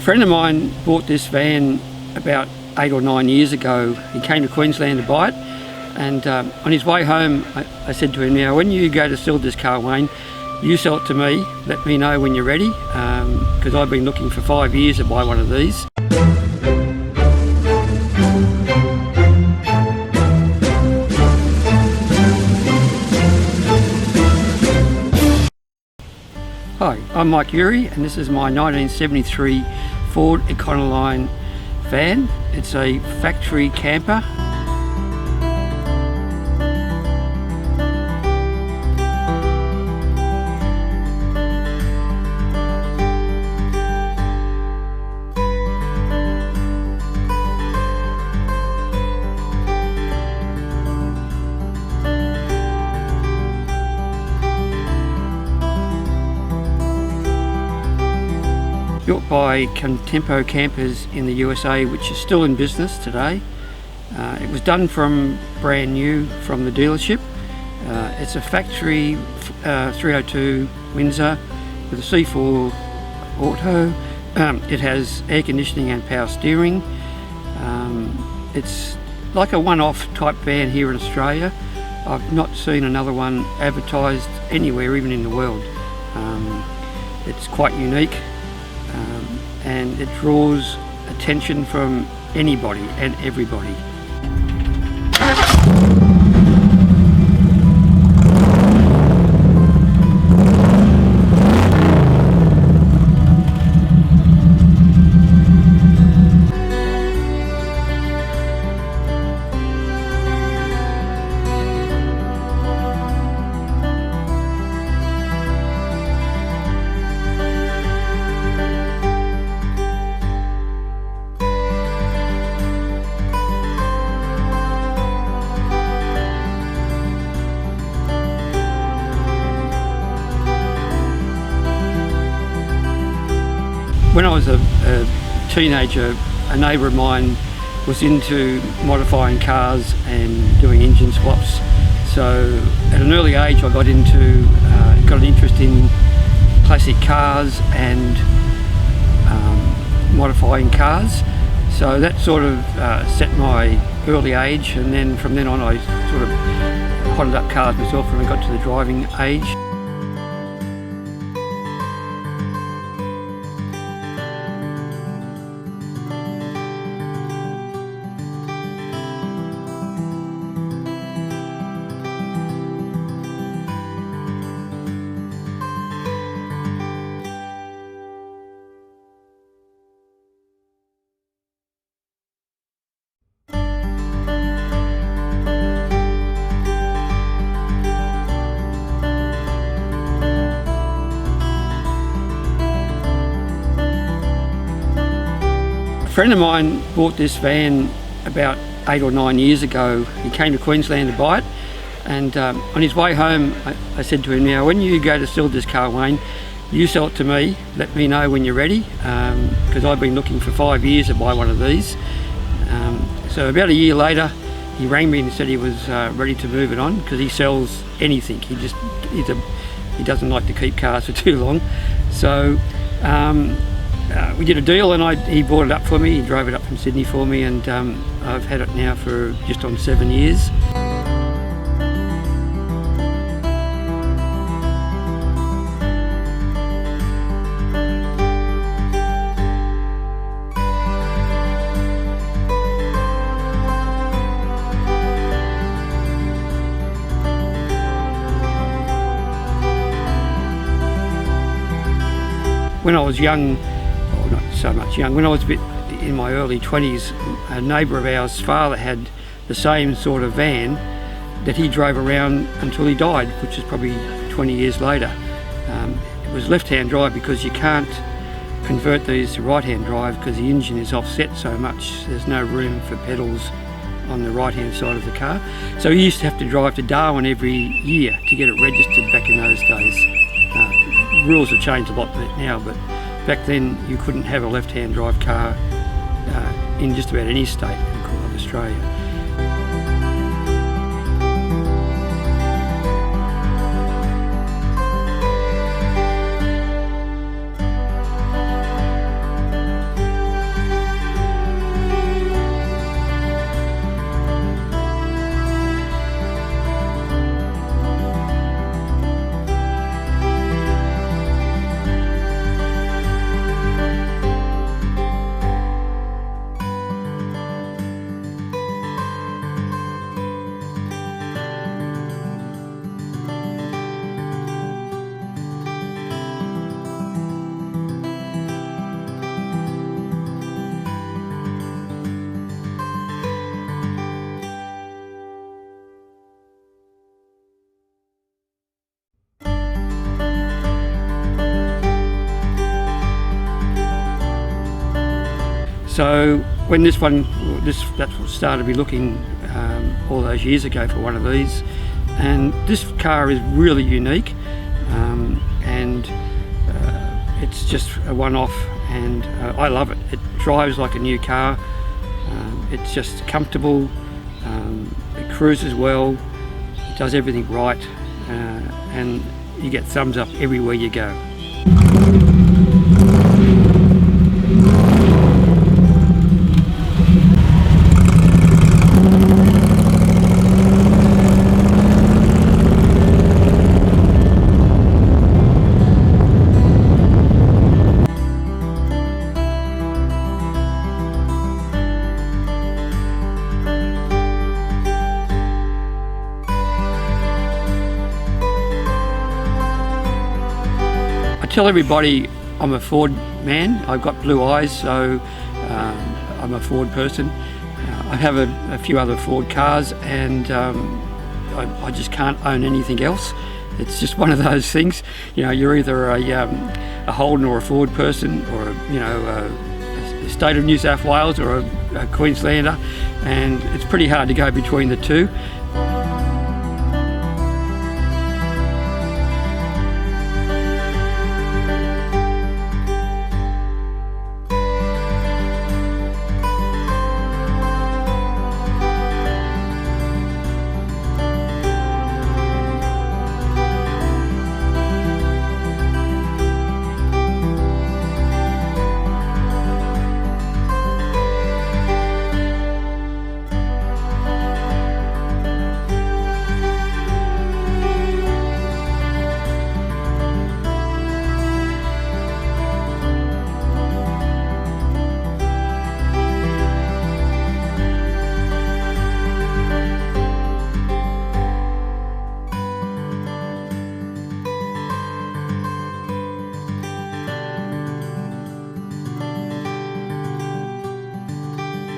friend of mine bought this van about 8 or 9 years ago. He came to Queensland to buy it, and on his way home I said to him, now when you go to sell this car, Wayne, you sell it to me, let me know when you're ready, because I've been looking for 5 years to buy one of these. Hi, I'm Mike Urey, and this is my 1973 Ford Econoline van. It's a factory camper. Built by Contempo Campers in the USA, which is still in business today. It was done from brand new from the dealership. It's a factory 302 Windsor with a C4 auto. It has air conditioning and power steering. It's like a one-off type van here in Australia. I've not seen another one advertised anywhere, even in the world. It's quite unique. And it draws attention from anybody and everybody. When I was a teenager, a neighbour of mine was into modifying cars and doing engine swaps. So at an early age I got an interest in classic cars and modifying cars. So that sort of set my early age, and then from then on I sort of hotted up cars myself when I got to the driving age. A friend of mine bought this van about 8 or 9 years ago. He came to Queensland to buy it, and on his way home I said to him, now when you go to sell this car, Wayne, you sell it to me, let me know when you're ready, because I've been looking for 5 years to buy one of these. So about a year later he rang me and said he was ready to move it on, because he sells anything. He doesn't like to keep cars for too long. So we did a deal, and he bought it up for me. He drove it up from Sydney for me, and I've had it now for just on 7 years. When I was young, or not so much young, when I was a bit in my early 20s, a neighbour of ours' father had the same sort of van that he drove around until he died, which is probably 20 years later. It was left-hand drive because you can't convert these to right-hand drive because the engine is offset so much. There's no room for pedals on the right-hand side of the car. So he used to have to drive to Darwin every year to get it registered back in those days. Rules have changed a lot now, but back then you couldn't have a left-hand drive car in just about any state of Australia. So when that started me looking all those years ago for one of these, and this car is really unique, and it's just a one-off, and I love it. It drives like a new car. It's just comfortable, it cruises well, it does everything right, and you get thumbs up everywhere you go. I tell everybody I'm a Ford man. I've got blue eyes, so I'm a Ford person. I have a few other Ford cars, and I just can't own anything else. It's just one of those things. You know, you're either a Holden or a Ford person, or a state of New South Wales or a Queenslander, and it's pretty hard to go between the two.